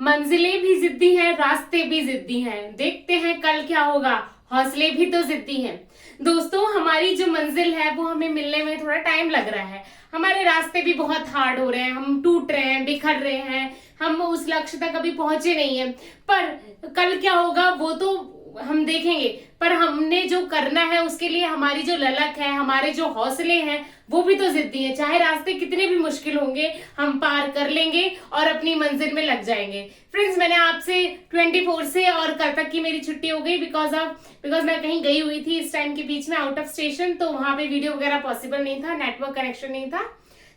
मंजिलें भी जिद्दी हैं, रास्ते भी जिद्दी हैं, देखते हैं कल क्या होगा, हौसले भी तो जिद्दी हैं। दोस्तों, हमारी जो मंजिल है वो हमें मिलने में थोड़ा टाइम लग रहा है। हमारे रास्ते भी बहुत हार्ड हो रहे हैं, हम टूट रहे हैं, बिखर रहे हैं, हम उस लक्ष्य तक अभी पहुंचे नहीं है। पर कल क्या होगा वो तो हम देखेंगे। पर हमने जो करना है उसके लिए हमारी जो ललक है, हमारे जो हौसले हैं वो भी तो जिद्दी है। चाहे रास्ते कितने भी मुश्किल होंगे, हम पार कर लेंगे और अपनी मंजिल में लग जाएंगे। फ्रेंड्स, मैंने आपसे 24 से और कल तक की मेरी छुट्टी हो गई बिकॉज मैं कहीं गई हुई थी इस टाइम के बीच में, आउट ऑफ स्टेशन, तो वहां पे वीडियो वगैरह पॉसिबल नहीं था, नेटवर्क कनेक्शन नहीं था,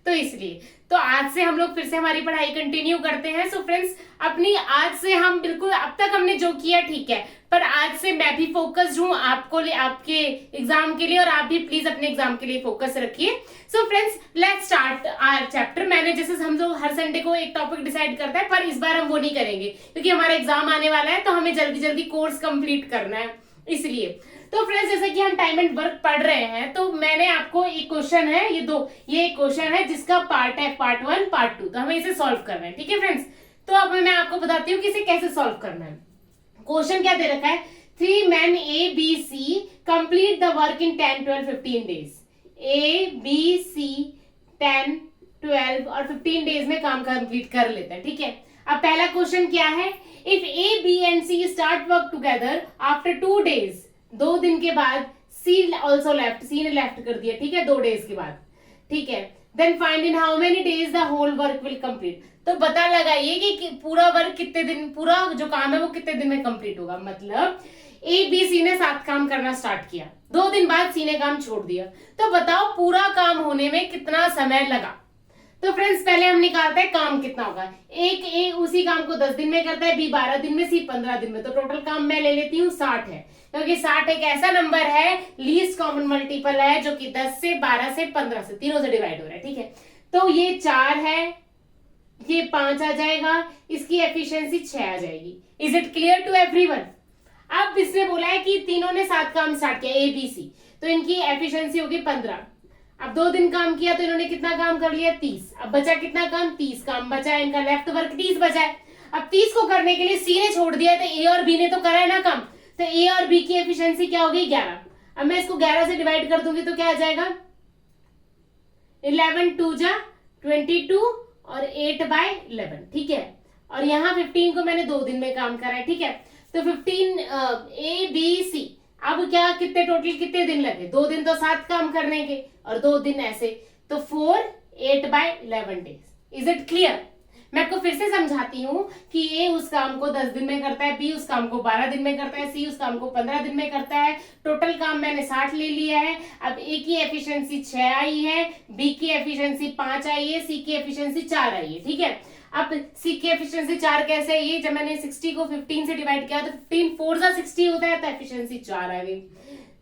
तो इसलिए तो आज से हम लोग फिर से हमारी पढ़ाई कंटिन्यू करते हैं। सो फ्रेंड्स, अपनी आज से हम बिल्कुल अब तक हमने जो किया ठीक है, पर आज से मैं भी फोकस्ड हूँ आपके एग्जाम के लिए, और आप भी प्लीज अपने एग्जाम के लिए फोकस रखिए। So friends, let's start our chapter. मैंने जैसे हम लोग हर संडे को एक टॉपिक डिसाइड करता है, पर इस बार हम वो नहीं करेंगे क्योंकि हमारा एग्जाम आने वाला है, तो हमें जल्दी जल्दी कोर्स कंप्लीट करना है इसलिए। तो फ्रेंड्स, जैसे कि हम टाइम एंड वर्क पढ़ रहे हैं, तो मैंने आपको एक क्वेश्चन है, ये एक क्वेश्चन है जिसका पार्ट है पार्ट 1 पार्ट 2, तो हमें इसे सॉल्व करना है। ठीक है फ्रेंड्स, तो अब मैं आपको बताती हूँ कि इसे कैसे सॉल्व करना है। क्वेश्चन क्या दे रखा है, 3 men A B C complete the work in 10 12 15 days। A B C 10 12 और 15 डेज में काम कंप्लीट कर लेते हैं। ठीक है, अब पहला क्वेश्चन क्या है, if A B and C start work together after 2 days, 2 दिन के बाद C also left, C ने लेफ्ट कर दिया, ठीक है, 2 डेज के बाद, ठीक है, then find in how many days the whole work will complete. तो पता लगाइए कि पूरा वर्क कितने दिन, पूरा जो काम है वो कितने दिन में कंप्लीट होगा। मतलब ए बी सी ने साथ काम करना स्टार्ट किया, 2 दिन बाद सी ने काम छोड़ दिया, तो बताओ पूरा काम होने में कितना समय लगा। तो फ्रेंड्स, पहले हम निकालते हैं काम कितना होगा। एक ए उसी काम को 10 दिन में करता है, बी 12 दिन में, सी 15 दिन में, तो टोटल काम मैं ले लेती हूँ 60 है, क्योंकि 60 एक ऐसा नंबर है, लीस्ट कॉमन मल्टीपल है, जो कि 10 से 12 से 15 से तीनों से डिवाइड हो रहा है। ठीक है, तो ये 4 है, ये 5 आ जाएगा, इसकी एफिशिएंसी 6 आ जाएगी। Is it clear to everyone? अब इसने बोला है कि तीनों ने साथ काम स्टार्ट किया, ए बी सी, तो इनकी एफिशिएंसी होगी 15। अब 2 दिन काम किया तो इन्होंने कितना काम कर लिया, 30। अब बचा कितना काम, 30 काम बचा है, इनका लेफ्ट वर्क 30 बचा है। अब 30 को करने के लिए सी ने छोड़ दिया, तो ए और बी ने तो करा है ना काम, तो ए और बी की एफिशिएंसी क्या होगी, 11। अब मैं इसको 11 से डिवाइड कर दूंगी तो क्या आ जाएगा, 11 2 जा 22 और 8/11। ठीक है, और यहाँ 15 को मैंने 2 दिन में काम करा है। ठीक है, तो 15 ए बी सी, अब क्या कितने टोटल कितने दिन लगे, 2 दिन तो साथ काम करने के और 2 दिन ऐसे, तो 4 8/11 डेज। Is it clear? मैं आपको फिर से समझाती हूँ कि ए उस काम को 10 दिन में करता है, बी उस काम को 12 दिन में करता है, सी उस काम को 15 दिन में करता है। टोटल काम मैंने 60 ले लिया है। अब ए की एफिशिएंसी 6 आई है, बी की एफिशिएंसी 5 आई है, सी की एफिशिएंसी 4 आई है। ठीक है, अब सी की एफिशिएंसी 4 कैसे है, ये जब मैंने 60 को 15 से डिवाइड किया तो 15 4 जा 60 होता है, तो एफिशिएंसी 4 आ गई।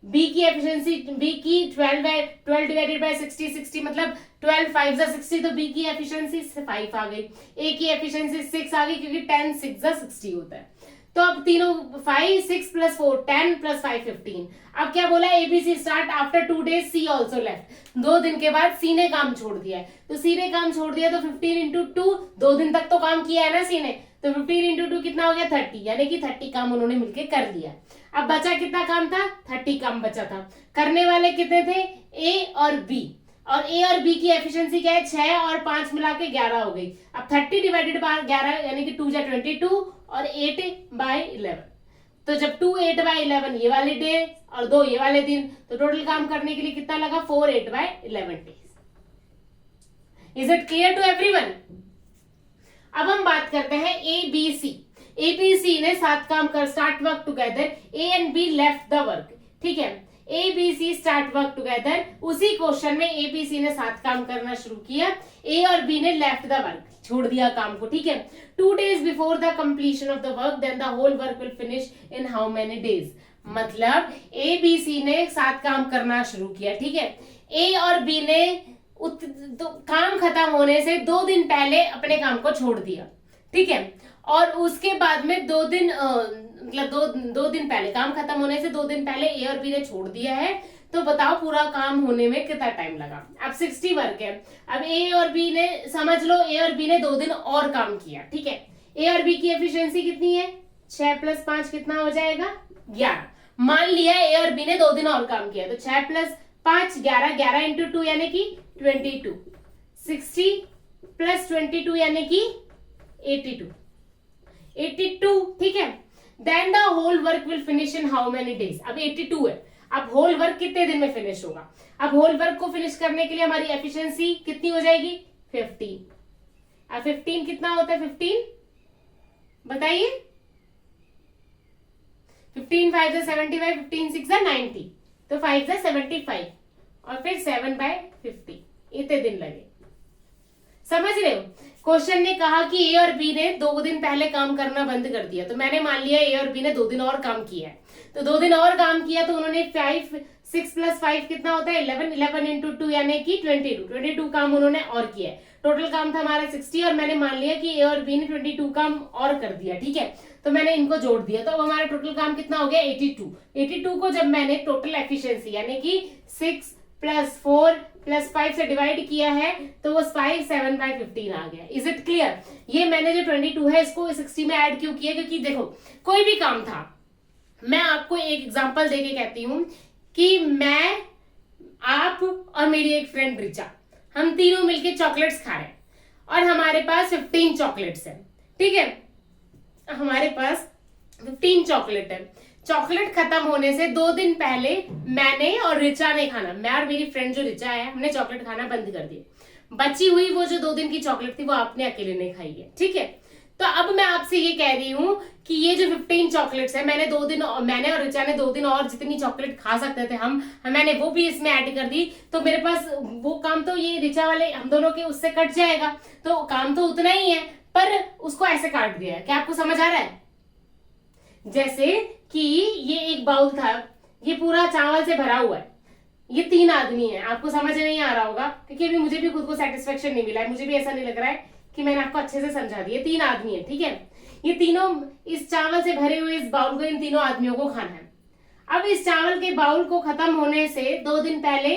बी की एफिशिएंसी, बी की 12 डिवाइडेड बाय 60 मतलब 12 5 जा 60, तो बी की एफिशिएंसी 5 आ गई। ए की एफिशिएंसी 6 आ गई, क्योंकि 10 6 जा 60 होता है। तो अब तीनों 5 6 + 4 10 + 5 15। अब क्या बोला, एबीसी स्टार्ट आफ्टर 2 डेज, सी ऑल्सो लेफ्ट, 2 दिन के बाद सी ने काम छोड़ दिया है, तो सी ने काम छोड़ दिया तो 15 × 2, 2 दिन तक तो काम किया है ना सी ने, तो 15 × 2 कितना हो गया, 30, यानी कि 30 काम उन्होंने मिलकर कर लिया। अब बचा कितना काम था, 30 काम बचा था। करने वाले कितने थे, ए और बी, और ए और बी की एफिशिएंसी क्या है, 6 और 5 मिला के 11 हो गई। अब 30 डिवाइडेड बाय 11 यानी कि 2 जा 22 और 8/11, तो जब 2 8/11 ये वाले डे और 2 ये वाले दिन, तो टोटल काम करने के लिए कितना लगा, 4 8/11 days. Is it clear to everyone? अब हम बात करते हैं ए बी सी। ए बी सी ने साथ काम कर start work together, A and B left the work. ठीक है, A B C start work together, उसी क्वेश्चन में ए बी सी ने साथ काम करना शुरू किया, ए और बी ने लेफ्ट द वर्क, छोड़ दिया काम को। ठीक है, 2 days before the completion of the work, then the whole work will finish in how many days. मतलब ए बी सी ने साथ काम करना शुरू किया। ठीक है, ए और बी ने काम खत्म होने से 2 दिन पहले अपने काम को छोड़ दिया। ठीक है, और उसके बाद में 2 दिन मतलब 2 दिन पहले, काम खत्म होने से 2 दिन पहले ए और बी ने छोड़ दिया है। तो बताओ पूरा काम होने में कितना टाइम लगा। अब 60 वर्क है, अब ए और बी ने, समझ लो ए और बी ने 2 दिन और काम किया। ठीक है, ए और बी की एफिशिएंसी कितनी है? 6 + 5 कितना हो जाएगा? 11। मान लिया ए और बी ने 2 दिन और काम किया, तो 6 + 5 11, 11 × 2 यानी कि 22, 60 + 22 यानी कि 82, 82, ठीक है। Then the whole work will finish in how many days? अब 82 है, अब होल वर्क कितने दिन में फिनिश होगा? अब होल वर्क को फिनिश करने के लिए हमारी एफिशिएंसी कितनी हो जाएगी? 15। अब 15 कितना होता है? 15 बताइए। 15 5 = 75, 15 6 = 90, तो 5 = 75 और फिर 7/50, इतने दिन लगे। समझ रहे हो? क्वेश्चन ने कहा कि ए और बी ने 2 दिन पहले काम करना बंद कर दिया, तो मैंने मान लिया ए और बी ने 2 दिन और काम किया है, तो 2 दिन और काम किया तो उन्होंने 6 + 5 कितना होता है? 11, 11 × 2 यानी कि 22, 22 काम उन्होंने और किया है। टोटल काम था हमारा 60 और मैंने मान लिया कि ए और बी ने 22 काम और कर दिया, ठीक है, तो मैंने इनको जोड़ दिया, तो अब हमारा टोटल काम कितना हो गया? 82। 82 को जब मैंने टोटल एफिशिएंसी यानी कि 6 + 4 + 5 से डिवाइड किया है तो वो 5 7/15 आ गया। Is it clear? ये मैंने जो 22 है इसको 60 में ऐड क्यों किया? क्योंकि देखो कोई भी काम था, मैं आपको एक एग्जांपल देके कहती हूं कि मैं, आप और मेरी एक फ्रेंड रिचा, हम तीनों मिलके चॉकलेट्स खा रहे हैं और हमारे पास 15 चॉकलेट्स है, ठीक है, हमारे पास 15 चॉकलेट है। चॉकलेट खत्म होने से 2 दिन पहले मैंने और रिचा ने खाना, मैं और मेरी फ्रेंड जो रिचा है, हमने चॉकलेट खाना बंद कर दिया। बची हुई वो जो 2 दिन की चॉकलेट थी वो आपने अकेले ने खाई है, ठीक है। तो अब मैं आपसे ये कह रही हूं कि ये जो 15 चॉकलेट्स है, मैंने और रिचा ने 2 दिन और जितनी चॉकलेट खा सकते थे मैंने वो भी इसमें ऐड कर दी, तो मेरे पास वो काम तो ये रिचा वाले हम दोनों के उससे कट जाएगा, तो काम तो उतना ही है पर उसको ऐसे काट दिया है। क्या आपको समझ आ रहा है? जैसे कि ये एक बाउल था, ये पूरा चावल से भरा हुआ है, ये 3 आदमी है, आपको समझ नहीं आ रहा होगा क्योंकि अभी मुझे भी खुद को सेटिस्फेक्शन नहीं मिला है, मुझे भी ऐसा नहीं लग रहा है कि मैंने आपको अच्छे से समझा दिया। 3 आदमी है, ठीक है, ये तीनों इस चावल से भरे हुए इस बाउल को इन तीनों आदमियों को खाना है। अब इस चावल के बाउल को खत्म होने से 2 दिन पहले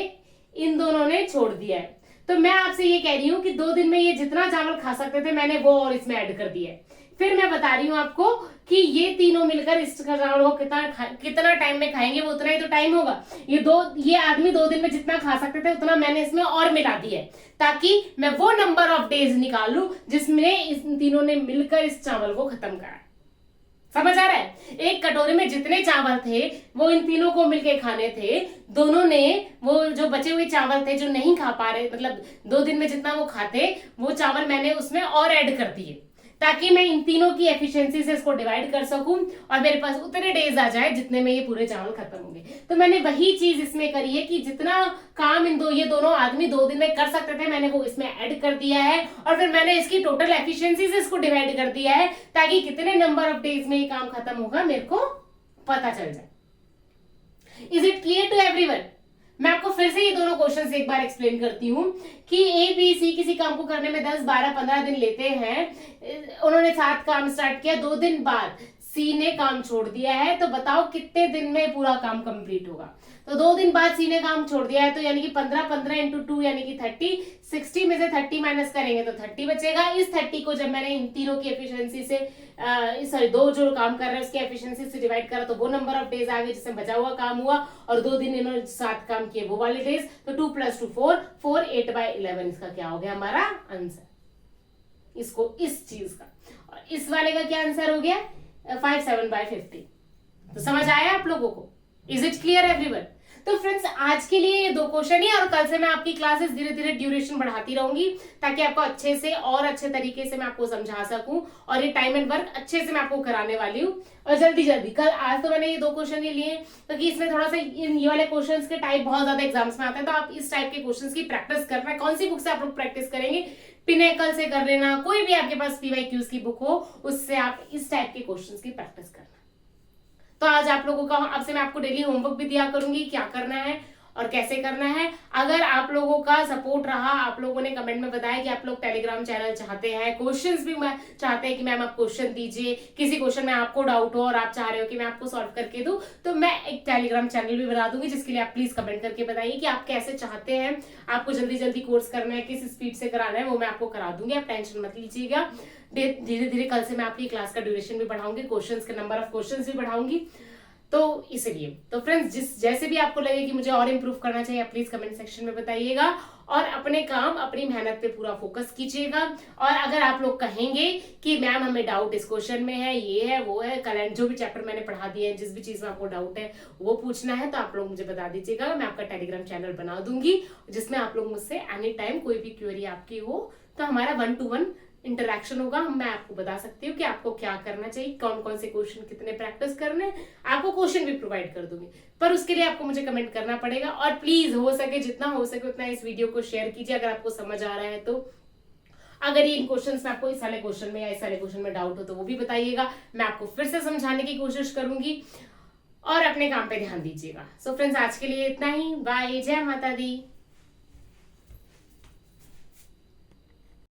इन दोनों ने छोड़ दिया है, तो मैं आपसे ये कह रही हूँ कि 2 दिन में ये जितना चावल खा सकते थे मैंने वो और इसमें ऐड कर दिया है। फिर मैं बता रही हूँ आपको कि ये तीनों मिलकर इस चावल को कितना टाइम में खाएंगे, वो उतना ही तो टाइम होगा। ये आदमी 2 दिन में जितना खा सकते थे उतना मैंने इसमें और मिला दिया है, ताकि मैं वो नंबर ऑफ डेज निकालूं जिसमें इस तीनों ने मिलकर इस चावल को खत्म करा। समझ आ रहा है? एक कटोरे में जितने चावल थे वो इन तीनों को मिलके खाने थे, दोनों ने वो जो बचे हुए चावल थे जो नहीं खा पा रहे, मतलब 2 दिन में जितना वो खाते वो चावल मैंने उसमें और ऐड कर दिए, ताकि मैं इन तीनों की एफिशिएंसी से इसको डिवाइड कर सकूं और मेरे पास उतने डेज आ जाए जितने में ये पूरे चावल खत्म होंगे। तो मैंने वही चीज इसमें करी है कि जितना काम ये दोनों आदमी 2 दिन में कर सकते थे मैंने वो इसमें ऐड कर दिया है और फिर मैंने इसकी टोटल एफिशिएंसी से इसको डिवाइड कर दिया है, ताकि कितने नंबर ऑफ डेज में ये काम खत्म होगा मेरे को पता चल जाए। Is it clear to everyone? मैं आपको फिर से ये दोनों क्वेश्चन एक बार एक्सप्लेन करती हूँ कि ए बी सी किसी काम को करने में 10 12 15 दिन लेते हैं। उन्होंने 7 काम स्टार्ट किया, 2 दिन बाद सी ने काम छोड़ दिया है, तो बताओ कितने दिन में पूरा काम कंप्लीट होगा? तो 2 दिन बाद सी ने काम छोड़ दिया है, तो यानी कि 15 15 × 2 यानी कि 30, 60 में से 30 माइनस करेंगे तो 30 बचेगा। इस 30 को जब मैंने इन तीनों की एफिशिएंसी से सॉरी 2 जो काम कर रहे हैं उसकी एफिशिएंसी से डिवाइड करा तो वो नंबर ऑफ डेज आ गए जिसमें बचा हुआ काम हुआ, और 2 दिन इन्होंने 7 काम किए वो वाले डेज, तो 2 + 2 4 4 8/11 इसका क्या हो गया हमारा आंसर, इसको इस चीज का। और इस वाले का क्या आंसर हो गया? 5 7/50। तो समझ आया आप लोगों को? Is it clear everyone? तो फ्रेंड्स आज के लिए ये 2 क्वेश्चन ही, और कल से मैं आपकी क्लासेस धीरे धीरे ड्यूरेशन बढ़ाती रहूंगी ताकि आपको अच्छे से और अच्छे तरीके से मैं आपको समझा सकूं, और ये टाइम एंड वर्क अच्छे से मैं आपको कराने वाली हूँ। और जल्दी जल्दी कल, आज तो मैंने ये 2 क्वेश्चन ही लिए क्योंकि इसमें थोड़ा सा ये वाले क्वेश्चन के टाइप बहुत ज्यादा एग्जाम्स में आते हैं, तो आप इस टाइप के क्वेश्चन की प्रैक्टिस करना है। कौन सी बुक से आप लोग प्रैक्टिस करेंगे? पिनेकल से कर लेना, कोई भी आपके पास PYQs की बुक हो उससे आप इस टाइप के क्वेश्चंस की प्रैक्टिस करना। तो आज आप लोगों का, अब से मैं आपको डेली होमवर्क भी दिया करूंगी क्या करना है, और कैसे करना है। अगर आप लोगों का सपोर्ट रहा, आप लोगों ने कमेंट में बताया कि आप लोग टेलीग्राम चैनल चाहते हैं, क्वेश्चंस भी चाहते हैं कि मैम आप क्वेश्चन दीजिए, किसी क्वेश्चन में आपको डाउट हो और आप चाह रहे हो कि मैं आपको सॉल्व करके दूं, तो मैं एक टेलीग्राम चैनल भी बना दूंगी, जिसके लिए आप प्लीज कमेंट करके बताइए कि आप कैसे चाहते हैं, आपको जल्दी जल्दी कोर्स करना है, किस स्पीड से कराना है, वो मैं आपको करा दूंगी, आप टेंशन मत लीजिएगा। धीरे धीरे कल से मैं आपकी क्लास का ड्यूरेशन भी बढ़ाऊंगी, क्वेश्चंस के नंबर ऑफ क्वेश्चंस भी बढ़ाऊंगी। तो इसलिए तो फ्रेंड्स, जिस जैसे भी आपको लगे कि मुझे और इम्प्रूव करना चाहिए, प्लीज कमेंट सेक्शन में बताइएगा और अपने काम, अपनी मेहनत पे पूरा फोकस कीजिएगा। और अगर आप लोग कहेंगे कि मैम हमें डाउट इस क्वेश्चन में है, ये है, वो है, कल जो भी चैप्टर मैंने पढ़ा दिए हैं, जिस भी चीज में आपको डाउट है वो पूछना है, तो आप लोग मुझे बता दीजिएगा। मैं आपका टेलीग्राम चैनल बना दूंगी, जिसमें आप लोग मुझसे एनी टाइम कोई भी क्वेरी आपकी हो तो हमारा 1-to-1 इंटरेक्शन होगा। मैं आपको बता सकती हूँ कि आपको क्या करना चाहिए, कौन कौन से क्वेश्चन कितने प्रैक्टिस करने, आपको क्वेश्चन भी प्रोवाइड कर दूंगी, पर उसके लिए आपको मुझे कमेंट करना पड़ेगा। और प्लीज हो सके, जितना हो सके उतना इस वीडियो को शेयर कीजिए अगर आपको समझ आ रहा है तो। अगर ये इन क्वेश्चंस में आपको इस वाले क्वेश्चन में या इस वाले क्वेश्चन में डाउट हो तो वो भी बताइएगा, मैं आपको फिर से समझाने की कोशिश करूंगी। और अपने काम पे ध्यान दीजिएगा। सो फ्रेंड्स, आज के लिए इतना ही। बाय, जय माता दी।